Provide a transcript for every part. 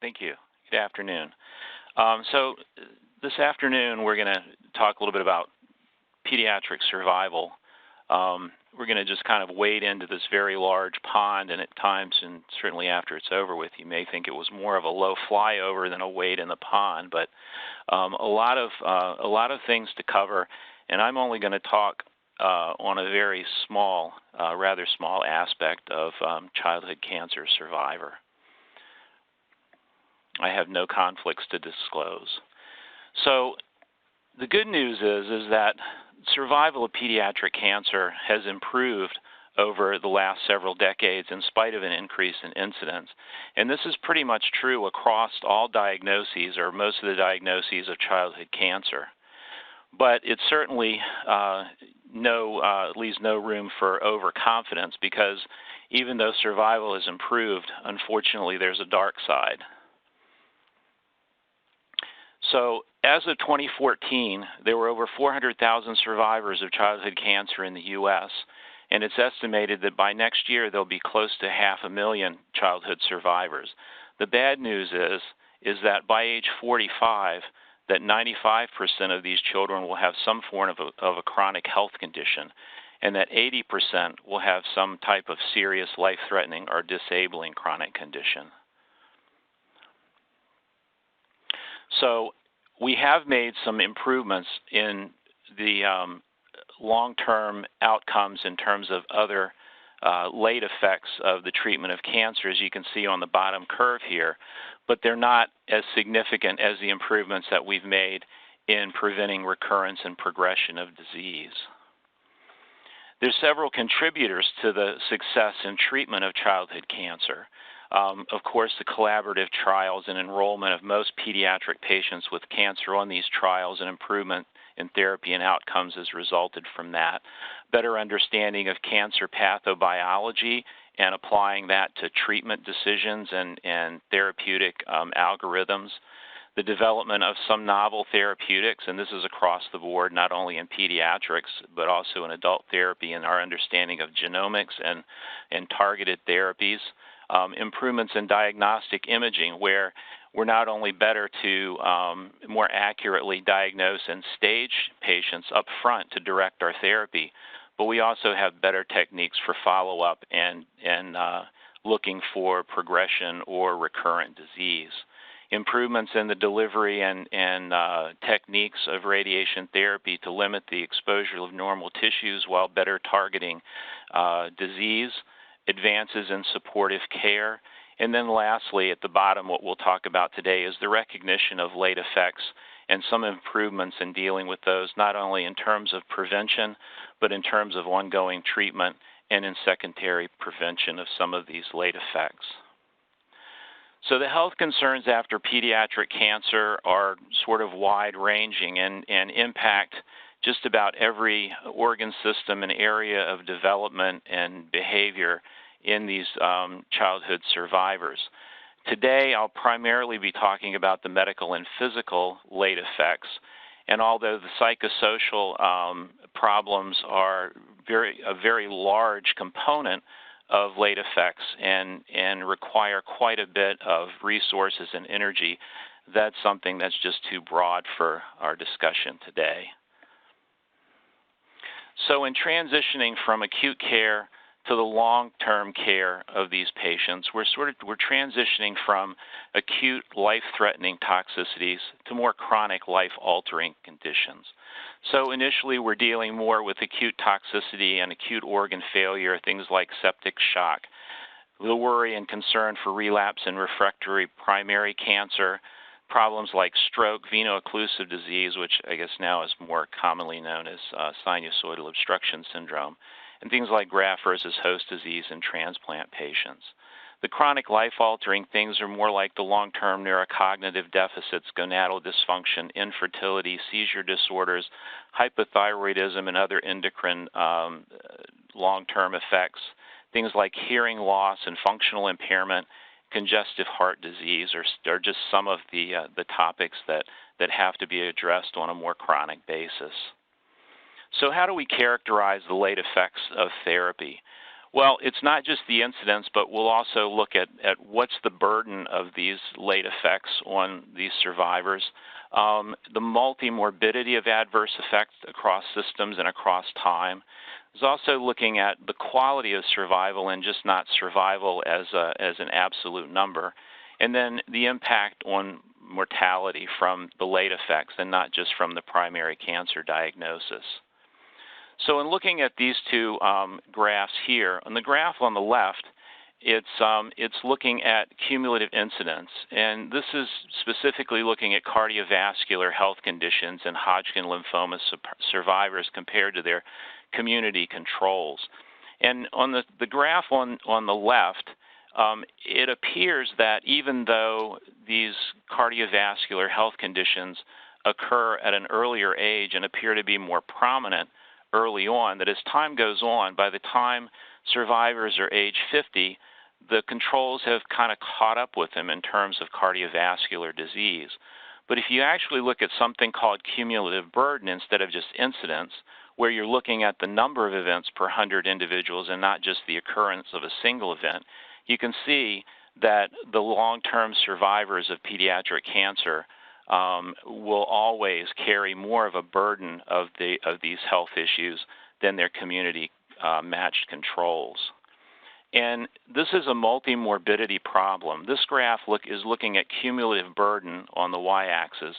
Thank you. Good afternoon. So this afternoon, we're going to talk a little bit about pediatric survival. We're going to just kind of wade into this very large pond, and at times, and certainly after it's over with, you may think it was more of a low flyover than a wade in the pond. But a lot of things to cover, and I'm only going to talk on a very small, rather small aspect of childhood cancer survivor. I have no conflicts to disclose. So the good news is that survival of pediatric cancer has improved over the last several decades in spite of an increase in incidence. And this is pretty much true across all diagnoses, or most of the diagnoses of childhood cancer. But it certainly leaves no room for overconfidence, because even though survival has improved, unfortunately there's a dark side. So as of 2014, there were over 400,000 survivors of childhood cancer in the U.S., and it's estimated that by next year there'll be close to 500,000 childhood survivors. The bad news is that by age 45, that 95% of these children will have some form of a chronic health condition, and that 80% will have some type of serious life-threatening or disabling chronic condition. So we have made some improvements in the long-term outcomes in terms of other late effects of the treatment of cancer, as you can see on the bottom curve here, but they're not as significant as the improvements that we've made in preventing recurrence and progression of disease. There's several contributors to the success in treatment of childhood cancer. Of course, the collaborative trials and enrollment of most pediatric patients with cancer on these trials and improvement in therapy and outcomes has resulted from that. Better understanding of cancer pathobiology and applying that to treatment decisions and therapeutic algorithms. The development of some novel therapeutics, and this is across the board, not only in pediatrics, but also in adult therapy, and our understanding of genomics and targeted therapies. Improvements in diagnostic imaging, where we're not only better to more accurately diagnose and stage patients up front to direct our therapy, but we also have better techniques for follow-up and looking for progression or recurrent disease. Improvements in the delivery and techniques of radiation therapy to limit the exposure of normal tissues while better targeting disease. Advances in supportive care. And then lastly, at the bottom, what we'll talk about today is the recognition of late effects and some improvements in dealing with those, not only in terms of prevention, but in terms of ongoing treatment and in secondary prevention of some of these late effects. So the health concerns after pediatric cancer are sort of wide-ranging and impact just about every organ system and area of development and behavior in these childhood survivors. Today, I'll primarily be talking about the medical and physical late effects, and although the psychosocial problems are a very large component of late effects and require quite a bit of resources and energy, that's something that's just too broad for our discussion today. So in transitioning from acute care to the long-term care of these patients, we're transitioning from acute life-threatening toxicities to more chronic life-altering conditions. So initially we're dealing more with acute toxicity and acute organ failure, things like septic shock. The worry and concern for relapse and refractory primary cancer, problems like stroke, veno-occlusive disease, which I guess now is more commonly known as sinusoidal obstruction syndrome, and things like graft versus host disease in transplant patients. The chronic life-altering things are more like the long-term neurocognitive deficits, gonadal dysfunction, infertility, seizure disorders, hypothyroidism, and other endocrine long-term effects. Things like hearing loss and functional impairment, congestive heart disease are just some of the topics that have to be addressed on a more chronic basis. So how do we characterize the late effects of therapy? Well, it's not just the incidence, but we'll also look at what's the burden of these late effects on these survivors, the multi-morbidity of adverse effects across systems and across time. There's also looking at the quality of survival and just not survival as an absolute number, and then the impact on mortality from the late effects and not just from the primary cancer diagnosis. So in looking at these two graphs here, on the graph on the left, it's looking at cumulative incidence, and this is specifically looking at cardiovascular health conditions and Hodgkin lymphoma survivors compared to their community controls. And on the graph on the left, it appears that even though these cardiovascular health conditions occur at an earlier age and appear to be more prominent early on, that as time goes on, by the time survivors are age 50, the controls have kind of caught up with them in terms of cardiovascular disease. But if you actually look at something called cumulative burden instead of just incidence, where you're looking at the number of events per 100 individuals and not just the occurrence of a single event, you can see that the long-term survivors of pediatric cancer will always carry more of a burden of these health issues than their community matched controls. And this is a multi-morbidity problem. This graph is looking at cumulative burden on the y-axis.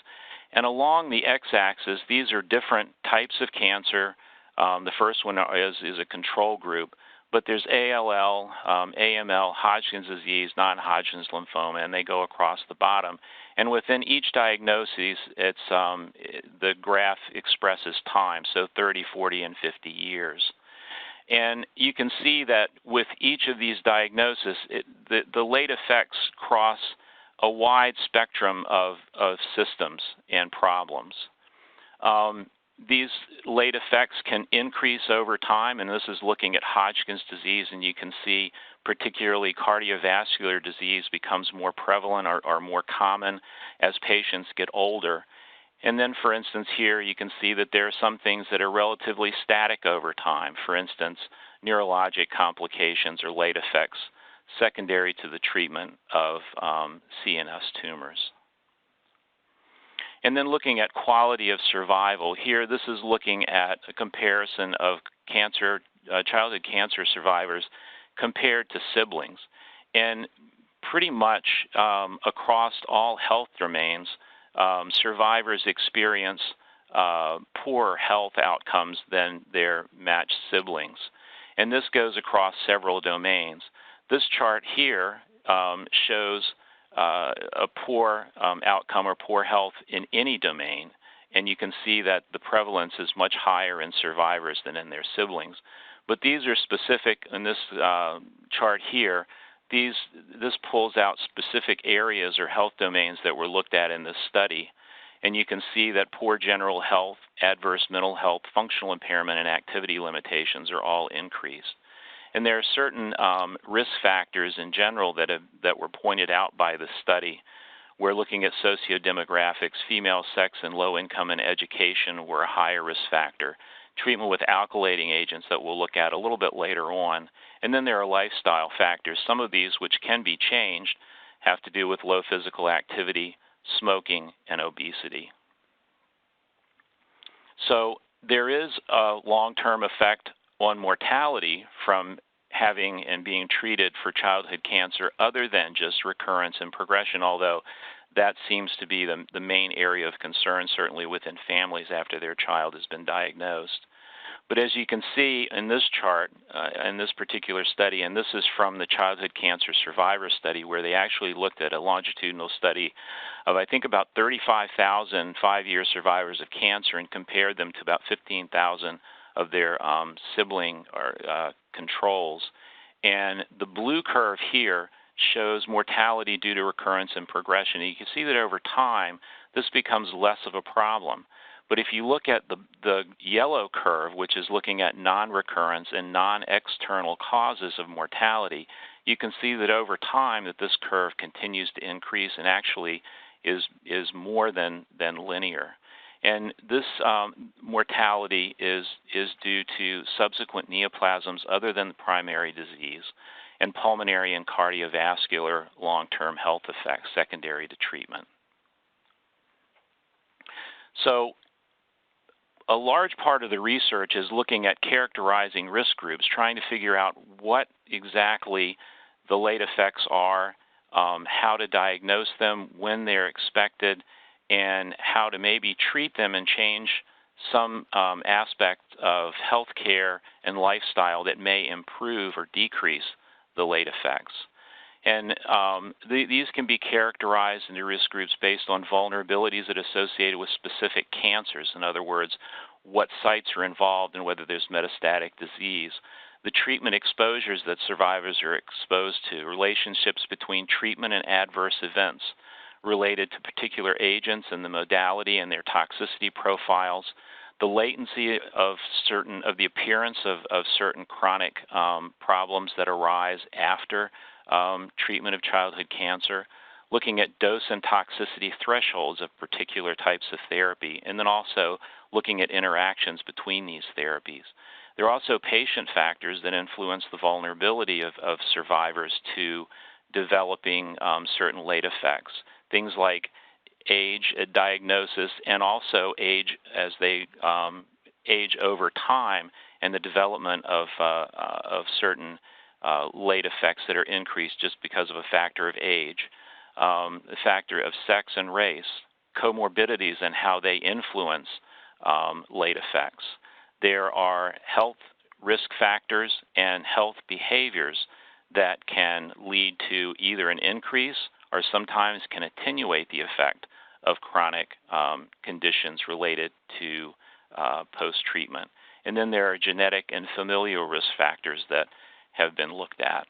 And along the x-axis, these are different types of cancer. The first one is a control group. But there's ALL, AML, Hodgkin's disease, non-Hodgkin's lymphoma, and they go across the bottom. And within each diagnosis, the graph expresses time, so 30, 40, and 50 years. And you can see that with each of these diagnoses, the late effects cross a wide spectrum of systems and problems. These late effects can increase over time, and this is looking at Hodgkin's disease, and you can see particularly cardiovascular disease becomes more prevalent or more common as patients get older. And then, for instance, here you can see that there are some things that are relatively static over time. For instance, neurologic complications or late effects secondary to the treatment of CNS tumors. And then looking at quality of survival, here this is looking at a comparison of childhood cancer survivors compared to siblings. And pretty much across all health domains, survivors experience poorer health outcomes than their matched siblings. And this goes across several domains. This chart here shows a poor outcome or poor health in any domain, and you can see that the prevalence is much higher in survivors than in their siblings. But these are specific in this chart here. This pulls out specific areas or health domains that were looked at in this study, and you can see that poor general health, adverse mental health, functional impairment, and activity limitations are all increased. And there are certain risk factors in general that were pointed out by the study. We're looking at sociodemographics. Female sex and low income and education were a higher risk factor. Treatment with alkylating agents that we'll look at a little bit later on. And then there are lifestyle factors. Some of these, which can be changed, have to do with low physical activity, smoking, and obesity. So there is a long-term effect on mortality from having and being treated for childhood cancer other than just recurrence and progression, although that seems to be the main area of concern, certainly within families after their child has been diagnosed. But as you can see in this chart, in this particular study, and this is from the Childhood Cancer Survivor Study, where they actually looked at a longitudinal study of, I think, about 35,000 5-year survivors of cancer and compared them to about 15,000 of their sibling or controls. And the blue curve here shows mortality due to recurrence and progression. And you can see that over time, this becomes less of a problem. But if you look at the yellow curve, which is looking at non-recurrence and non-external causes of mortality, you can see that over time that this curve continues to increase and actually is more than linear. And this mortality is due to subsequent neoplasms other than the primary disease and pulmonary and cardiovascular long-term health effects secondary to treatment. So a large part of the research is looking at characterizing risk groups, trying to figure out what exactly the late effects are, how to diagnose them, when they're expected, and how to maybe treat them and change some aspect of healthcare and lifestyle that may improve or decrease the late effects. And these can be characterized into risk groups based on vulnerabilities that are associated with specific cancers. In other words, what sites are involved and whether there's metastatic disease. The treatment exposures that survivors are exposed to, relationships between treatment and adverse events related to particular agents and the modality and their toxicity profiles, the latency of the appearance of certain chronic problems that arise after treatment of childhood cancer, looking at dose and toxicity thresholds of particular types of therapy, and then also looking at interactions between these therapies. There are also patient factors that influence the vulnerability of survivors to developing certain late effects, things like age at diagnosis and also age as they age over time and the development of certain late effects that are increased just because of a factor of age, the factor of sex and race, comorbidities and how they influence late effects. There are health risk factors and health behaviors that can lead to either an increase or sometimes can attenuate the effect of chronic conditions related to post-treatment. And then there are genetic and familial risk factors that have been looked at.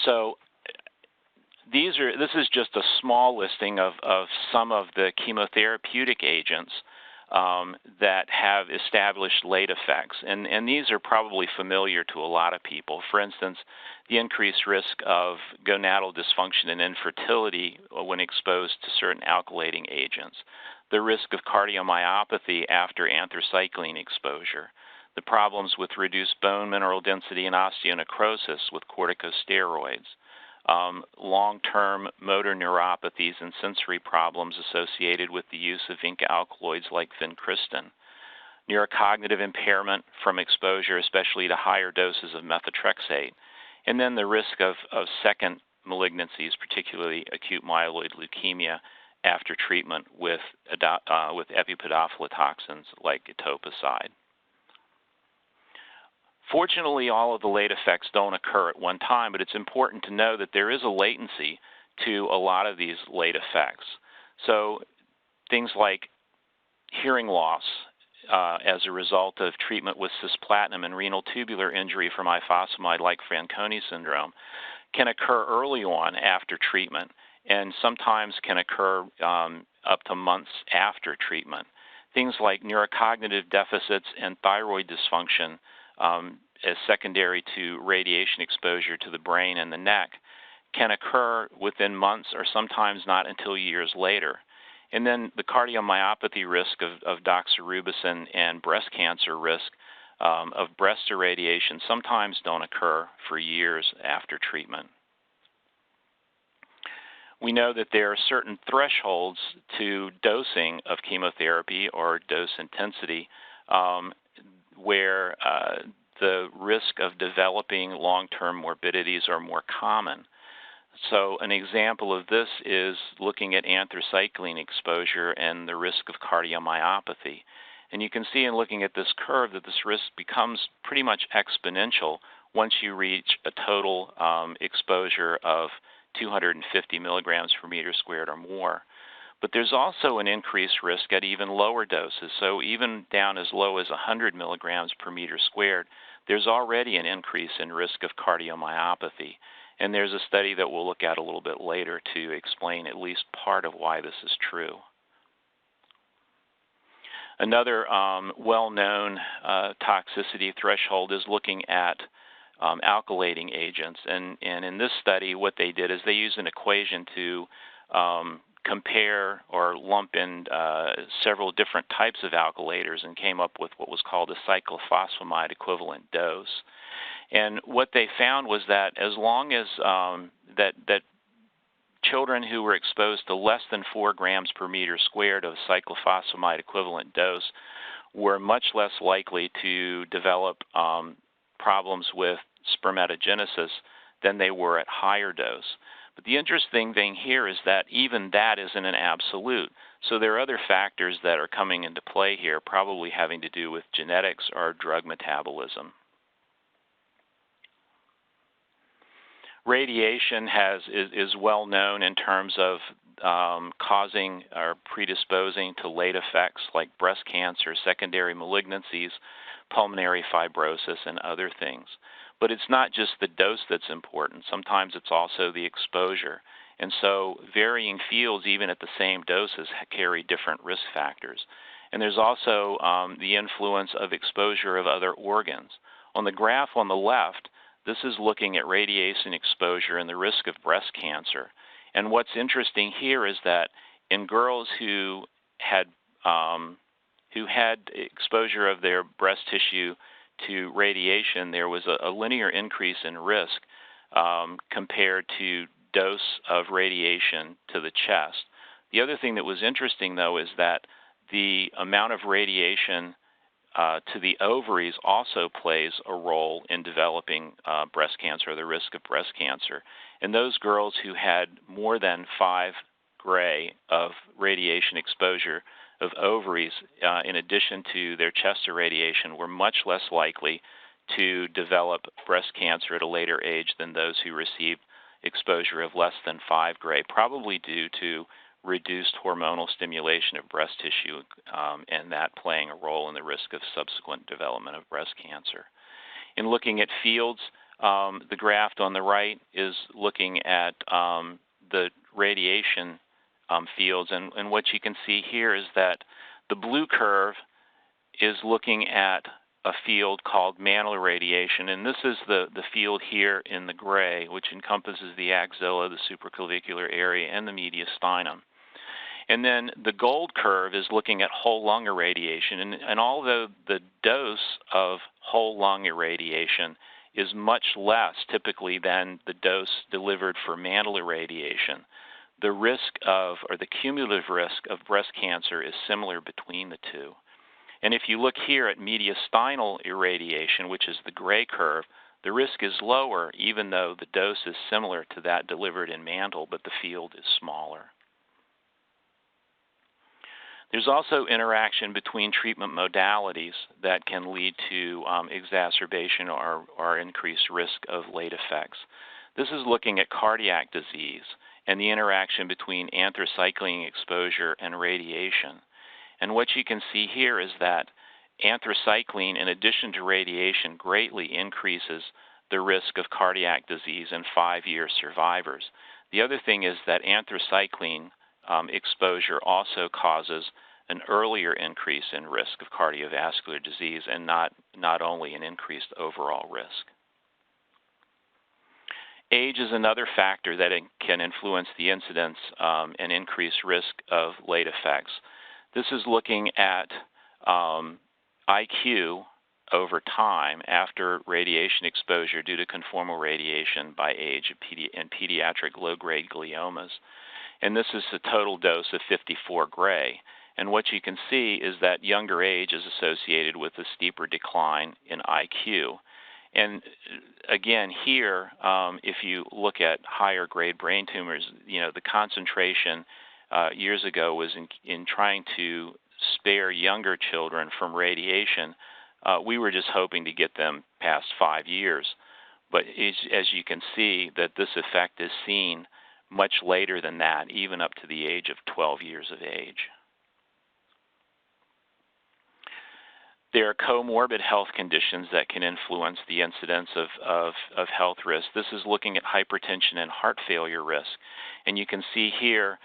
So this is just a small listing of some of the chemotherapeutic agents that have established late effects. And these are probably familiar to a lot of people. For instance, the increased risk of gonadal dysfunction and infertility when exposed to certain alkylating agents, the risk of cardiomyopathy after anthracycline exposure, the problems with reduced bone mineral density and osteonecrosis with corticosteroids, long-term motor neuropathies and sensory problems associated with the use of vinca alkaloids like vincristine, neurocognitive impairment from exposure, especially to higher doses of methotrexate, and then the risk of second malignancies, particularly acute myeloid leukemia after treatment with epipedophylla toxins like etoposide. Fortunately, all of the late effects don't occur at one time, but it's important to know that there is a latency to a lot of these late effects. So things like hearing loss as a result of treatment with cisplatin and renal tubular injury from ifosfamide like Fanconi syndrome can occur early on after treatment and sometimes can occur up to months after treatment. Things like neurocognitive deficits and thyroid dysfunction as secondary to radiation exposure to the brain and the neck can occur within months or sometimes not until years later. And then the cardiomyopathy risk of doxorubicin and breast cancer risk of breast irradiation sometimes don't occur for years after treatment. We know that there are certain thresholds to dosing of chemotherapy or dose intensity where the risk of developing long-term morbidities are more common. So an example of this is looking at anthracycline exposure and the risk of cardiomyopathy. And you can see in looking at this curve that this risk becomes pretty much exponential once you reach a total exposure of 250 milligrams per meter squared or more. But there's also an increased risk at even lower doses. So even down as low as 100 milligrams per meter squared, there's already an increase in risk of cardiomyopathy. And there's a study that we'll look at a little bit later to explain at least part of why this is true. Another well-known toxicity threshold is looking at alkylating agents. And in this study, what they did is they used an equation to compare or lump in several different types of alkylators and came up with what was called a cyclophosphamide equivalent dose. And what they found was that as long as that children who were exposed to less than 4 grams per meter squared of cyclophosphamide equivalent dose were much less likely to develop problems with spermatogenesis than they were at higher dose. But the interesting thing here is that even that isn't an absolute. So there are other factors that are coming into play here, probably having to do with genetics or drug metabolism. Radiation is well known in terms of causing or predisposing to late effects like breast cancer, secondary malignancies, pulmonary fibrosis, and other things. But it's not just the dose that's important. Sometimes it's also the exposure. And so varying fields, even at the same doses, carry different risk factors. And there's also the influence of exposure of other organs. On the graph on the left, this is looking at radiation exposure and the risk of breast cancer. And what's interesting here is that in girls who had exposure of their breast tissue to radiation, there was a linear increase in risk compared to dose of radiation to the chest. The other thing that was interesting, though, is that the amount of radiation to the ovaries also plays a role in developing breast cancer, or the risk of breast cancer. And those girls who had more than 5 gray of radiation exposure of ovaries, in addition to their chest irradiation, were much less likely to develop breast cancer at a later age than those who received exposure of less than 5 gray, probably due to reduced hormonal stimulation of breast tissue, and that playing a role in the risk of subsequent development of breast cancer. In looking at fields, the graph on the right is looking at the radiation fields, and what you can see here is that the blue curve is looking at a field called mantle irradiation, and this is the field here in the gray, which encompasses the axilla, the supraclavicular area, and the mediastinum. And then the gold curve is looking at whole lung irradiation, and although the dose of whole lung irradiation is much less typically than the dose delivered for mantle irradiation, the risk of, or the cumulative risk of breast cancer is similar between the two. And if you look here at mediastinal irradiation, which is the gray curve, the risk is lower even though the dose is similar to that delivered in mantle, but the field is smaller. There's also interaction between treatment modalities that can lead to exacerbation or increased risk of late effects. This is looking at cardiac disease and the interaction between anthracycline exposure and radiation. And what you can see here is that anthracycline, in addition to radiation, greatly increases the risk of cardiac disease in 5-year survivors. The other thing is that anthracycline exposure also causes an earlier increase in risk of cardiovascular disease and not only an increased overall risk. Age is another factor that can influence the incidence and increased risk of late effects. This is looking at IQ over time after radiation exposure due to conformal radiation by age in pediatric low-grade gliomas. And this is the total dose of 54 gray. And what you can see is that younger age is associated with a steeper decline in IQ. And again, here, if you look at higher grade brain tumors, the concentration years ago was in trying to spare younger children from radiation. We were just hoping to get them past 5 years. But as you can see, that this effect is seen much later than that, even up to the age of 12 years of age. There are comorbid health conditions that can influence the incidence of health risk. This is looking at hypertension and heart failure risk. And you can see here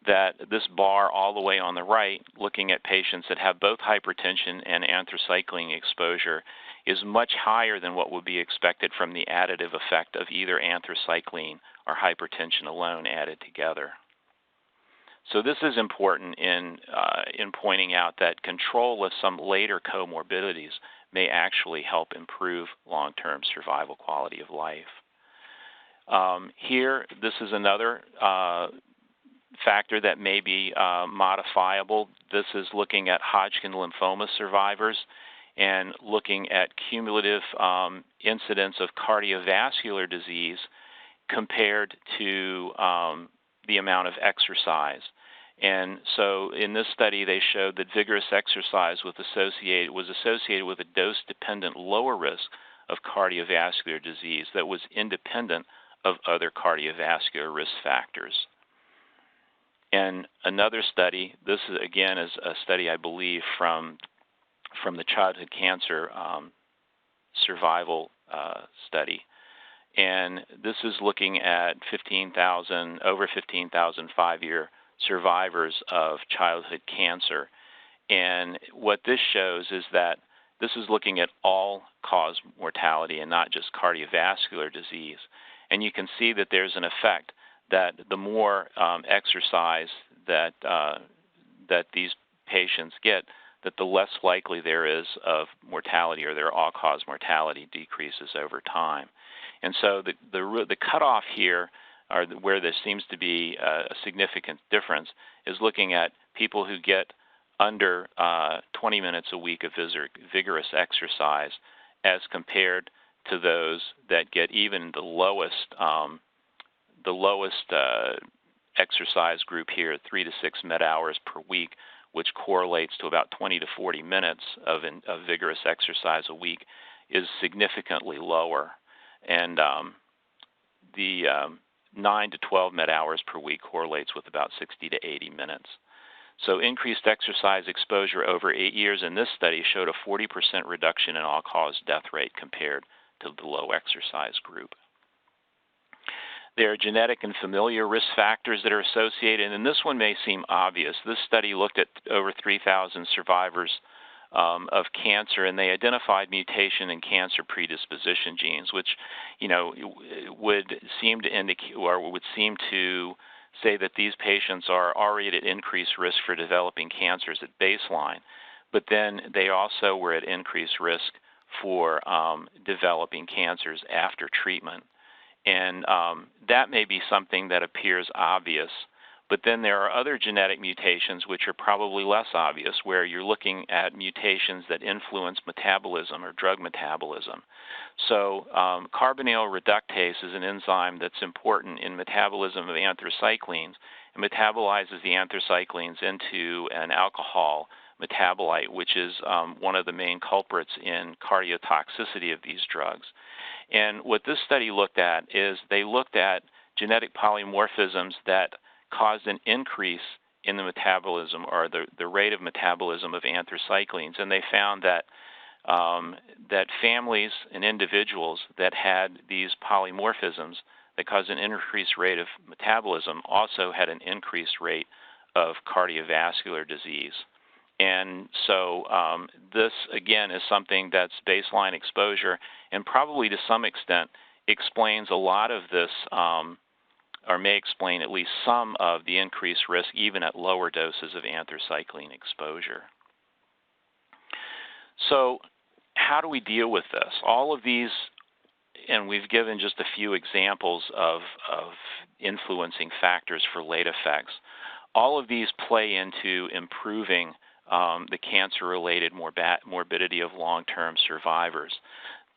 that this bar all the way on the right, looking at patients that have both hypertension and anthracycline exposure, is much higher than what would be expected from the additive effect of either anthracycline or hypertension alone added together. So this is important in pointing out that control of some later comorbidities may actually help improve long-term survival quality of life. Here, this is another factor that may be modifiable. This is looking at Hodgkin lymphoma survivors and looking at cumulative incidence of cardiovascular disease compared to the amount of exercise. And so in this study, they showed that vigorous exercise was associated with a dose-dependent lower risk of cardiovascular disease that was independent of other cardiovascular risk factors. And another study, this is, again is a study I believe from the childhood cancer survival study. And this is looking at over 15,000 5-year survivors of childhood cancer. And what this shows is that this is looking at all-cause mortality and not just cardiovascular disease. And you can see that there's an effect that the more exercise that these patients get, that the less likely there is of mortality, or their all-cause mortality decreases over time. And so the cutoff here, or where there seems to be a significant difference, is looking at people who get under 20 minutes a week of vigorous exercise as compared to those that get even the lowest exercise group here, 3 to 6 med hours per week, which correlates to about 20 to 40 minutes of vigorous exercise a week, is significantly lower. And the 9 to 12 med hours per week correlates with about 60 to 80 minutes. So increased exercise exposure over 8 years in this study showed a 40% reduction in all-cause death rate compared to the low exercise group. There are genetic and familial risk factors that are associated, and this one may seem obvious. This study looked at over 3,000 survivors of cancer, and they identified mutation in cancer predisposition genes, which, would seem to indicate, or would seem to say that these patients are already at increased risk for developing cancers at baseline, but then they also were at increased risk for developing cancers after treatment. And that may be something that appears obvious, but then there are other genetic mutations which are probably less obvious, where you're looking at mutations that influence metabolism or drug metabolism. So carbonyl reductase is an enzyme that's important in metabolism of anthracyclines. It metabolizes the anthracyclines into an alcohol metabolite, which is one of the main culprits in cardiotoxicity of these drugs. And what this study looked at is they looked at genetic polymorphisms that caused an increase in the metabolism, or the rate of metabolism of anthracyclines, and they found that that families and individuals that had these polymorphisms that caused an increased rate of metabolism also had an increased rate of cardiovascular disease. And so this, again, is something that's baseline exposure, and probably to some extent explains a lot of this, or may explain at least some of the increased risk even at lower doses of anthracycline exposure. So how do we deal with this? All of these, and we've given just a few examples of influencing factors for late effects, all of these play into improving the cancer-related morbidity of long-term survivors.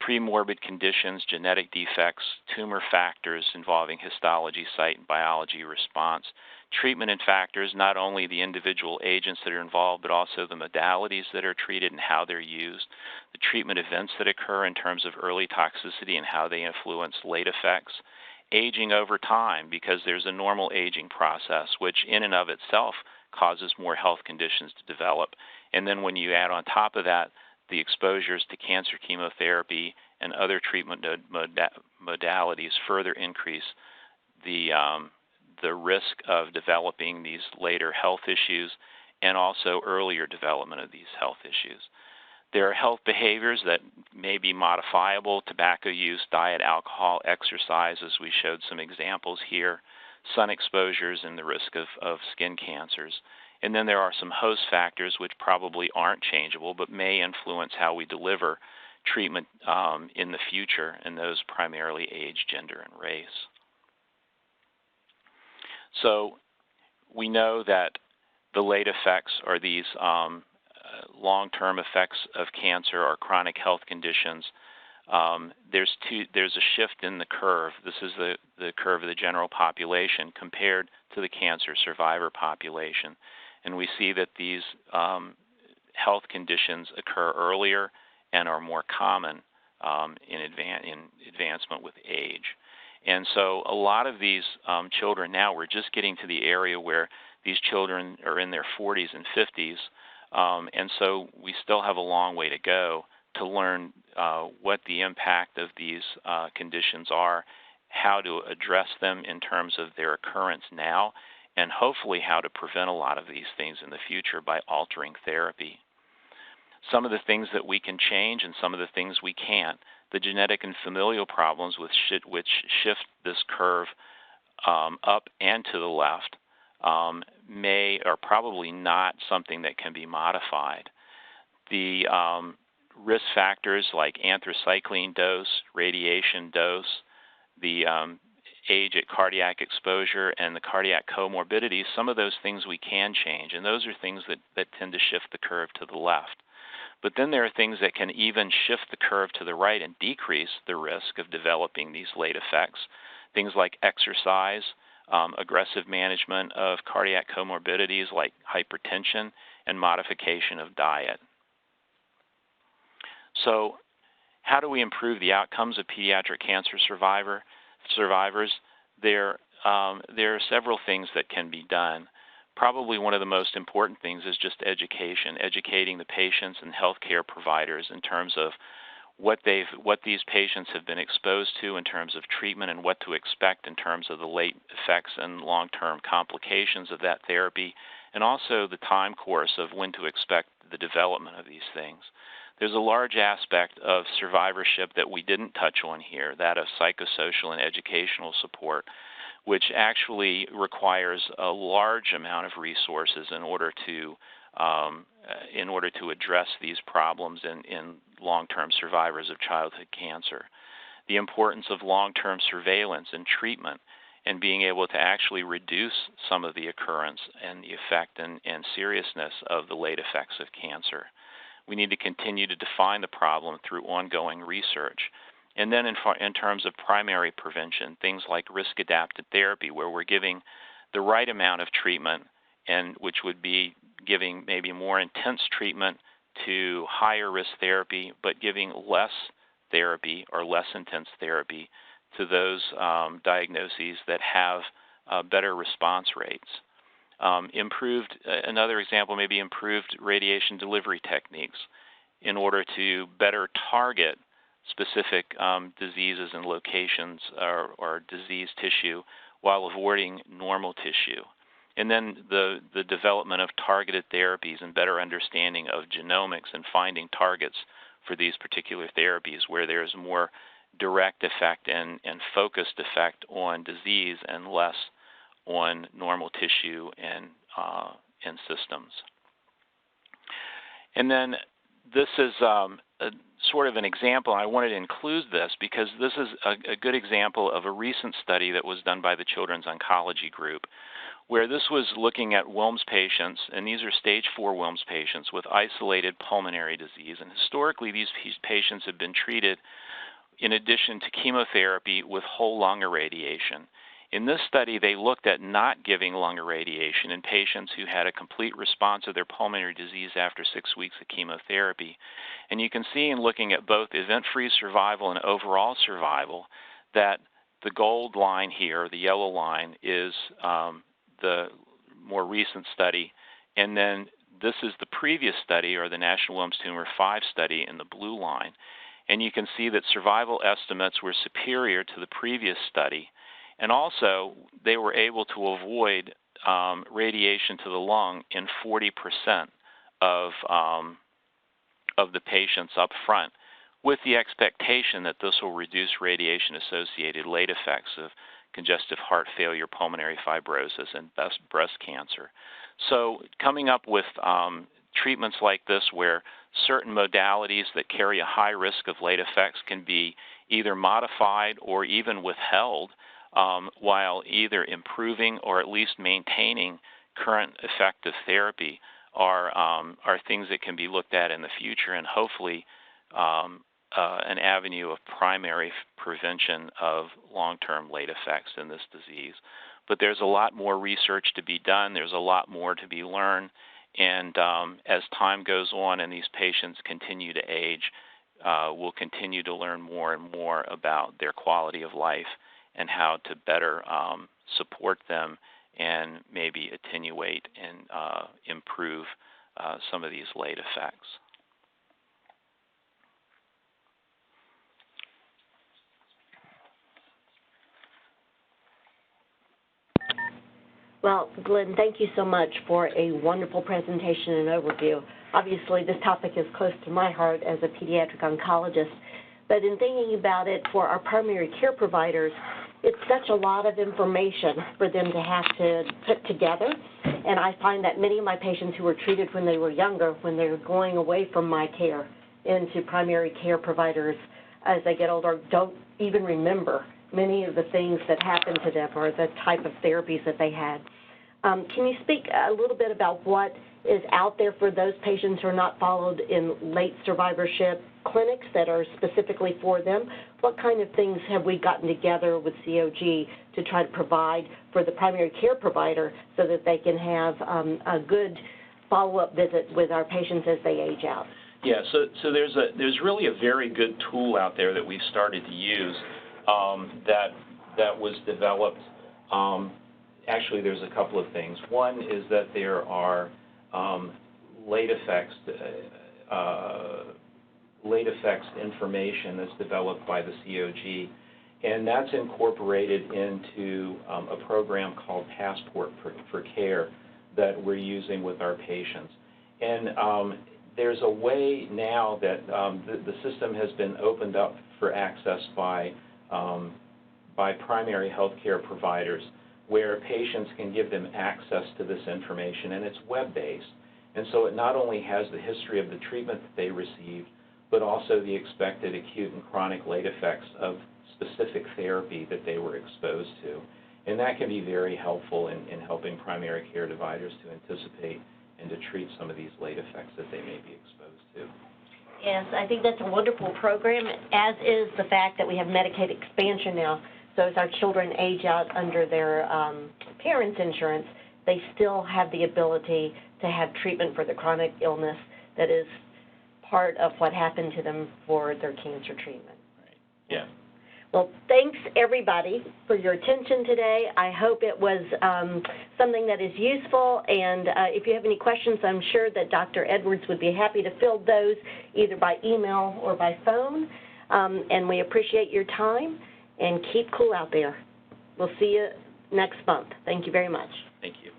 Premorbid conditions, genetic defects, tumor factors involving histology, site, and biology response, treatment and factors, not only the individual agents that are involved, but also the modalities that are treated and how they're used, the treatment events that occur in terms of early toxicity and how they influence late effects, aging over time, because there's a normal aging process, which in and of itself causes more health conditions to develop. And then when you add on top of that the exposures to cancer chemotherapy and other treatment modalities, further increase the risk of developing these later health issues and also earlier development of these health issues. There are health behaviors that may be modifiable: tobacco use, diet, alcohol, exercise, as we showed some examples here, sun exposures and the risk of skin cancers. And then there are some host factors which probably aren't changeable but may influence how we deliver treatment in the future, and those primarily age, gender, and race. So we know that the late effects are these long-term effects of cancer or chronic health conditions. There's a shift in the curve. This is the curve of the general population compared to the cancer survivor population. And we see that these health conditions occur earlier and are more common in advancement with age. And so a lot of these children now, we're just getting to the area where these children are in their 40s and 50s, and so we still have a long way to go to learn what the impact of these conditions are, how to address them in terms of their occurrence now, and hopefully how to prevent a lot of these things in the future by altering therapy. Some of the things that we can change and some of the things we can't. The genetic and familial problems which shift this curve up and to the left are probably not something that can be modified. The risk factors like anthracycline dose, radiation dose, the age at cardiac exposure, and the cardiac comorbidities, some of those things we can change, and those are things that tend to shift the curve to the left. But then there are things that can even shift the curve to the right and decrease the risk of developing these late effects. Things like exercise, aggressive management of cardiac comorbidities like hypertension, and modification of diet. So how do we improve the outcomes of pediatric cancer survivors? There are several things that can be done. Probably one of the most important things is just education, educating the patients and healthcare providers in terms of what these patients have been exposed to in terms of treatment and what to expect in terms of the late effects and long-term complications of that therapy, and also the time course of when to expect the development of these things. There's a large aspect of survivorship that we didn't touch on here, that of psychosocial and educational support, which actually requires a large amount of resources in order to address these problems in long-term survivors of childhood cancer. The importance of long-term surveillance and treatment and being able to actually reduce some of the occurrence and the effect and seriousness of the late effects of cancer. We need to continue to define the problem through ongoing research. And then in terms of primary prevention, things like risk-adapted therapy, where we're giving the right amount of treatment, and which would be giving maybe more intense treatment to higher risk therapy, but giving less therapy or less intense therapy to those diagnoses that have better response rates. Another example may be improved radiation delivery techniques in order to better target specific diseases and locations or disease tissue while avoiding normal tissue. And then the development of targeted therapies and better understanding of genomics and finding targets for these particular therapies where there's more direct effect and focused effect on disease and less on normal tissue and systems. And then this is sort of an example. I wanted to include this because this is a good example of a recent study that was done by the Children's Oncology Group, where this was looking at Wilms patients, and these are stage 4 Wilms patients with isolated pulmonary disease. And historically, these patients have been treated in addition to chemotherapy with whole lung irradiation. In this study, they looked at not giving lung irradiation in patients who had a complete response of their pulmonary disease after 6 weeks of chemotherapy. And you can see in looking at both event-free survival and overall survival that the gold line here, the yellow line, is the more recent study, and then this is the previous study, or the National Wilms Tumor 5 study, in the blue line. And you can see that survival estimates were superior to the previous study, and also they were able to avoid radiation to the lung in 40% of the patients up front, with the expectation that this will reduce radiation-associated late effects of congestive heart failure, pulmonary fibrosis, and breast cancer. So coming up with treatments like this where certain modalities that carry a high risk of late effects can be either modified or even withheld while either improving or at least maintaining current effective therapy are things that can be looked at in the future, and hopefully an avenue of primary prevention of long-term late effects in this disease. But there's a lot more research to be done. There's a lot more to be learned. And as time goes on and these patients continue to age, we'll continue to learn more and more about their quality of life and how to better support them and maybe attenuate and improve some of these late effects. Well, Glenn, thank you so much for a wonderful presentation and overview. Obviously, this topic is close to my heart as a pediatric oncologist, but in thinking about it for our primary care providers, it's such a lot of information for them to have to put together, and I find that many of my patients who were treated when they were younger, when they were going away from my care into primary care providers as they get older, don't even remember many of the things that happened to them or the type of therapies that they had. Can you speak a little bit about what is out there for those patients who are not followed in late survivorship clinics that are specifically for them? What kind of things have we gotten together with COG to try to provide for the primary care provider so that they can have a good follow-up visit with our patients as they age out? Yeah, so there's really a very good tool out there that we've started to use that was developed. Actually, there's a couple of things. One is that there are late effects information that's developed by the COG, and that's incorporated into a program called Passport for Care that we're using with our patients. And there's a way now that the system has been opened up for access by primary health care providers, where patients can give them access to this information, and it's web-based. And so it not only has the history of the treatment that they received, but also the expected acute and chronic late effects of specific therapy that they were exposed to. And that can be very helpful in helping primary care providers to anticipate and to treat some of these late effects that they may be exposed to. Yes, I think that's a wonderful program, as is the fact that we have Medicaid expansion now. So as our children age out under their parents' insurance, they still have the ability to have treatment for the chronic illness that is part of what happened to them for their cancer treatment. Right. Yeah. Well, thanks, everybody, for your attention today. I hope it was something that is useful, and if you have any questions, I'm sure that Dr. Edwards would be happy to field those either by email or by phone, and we appreciate your time, and keep cool out there. We'll see you next month. Thank you very much. Thank you.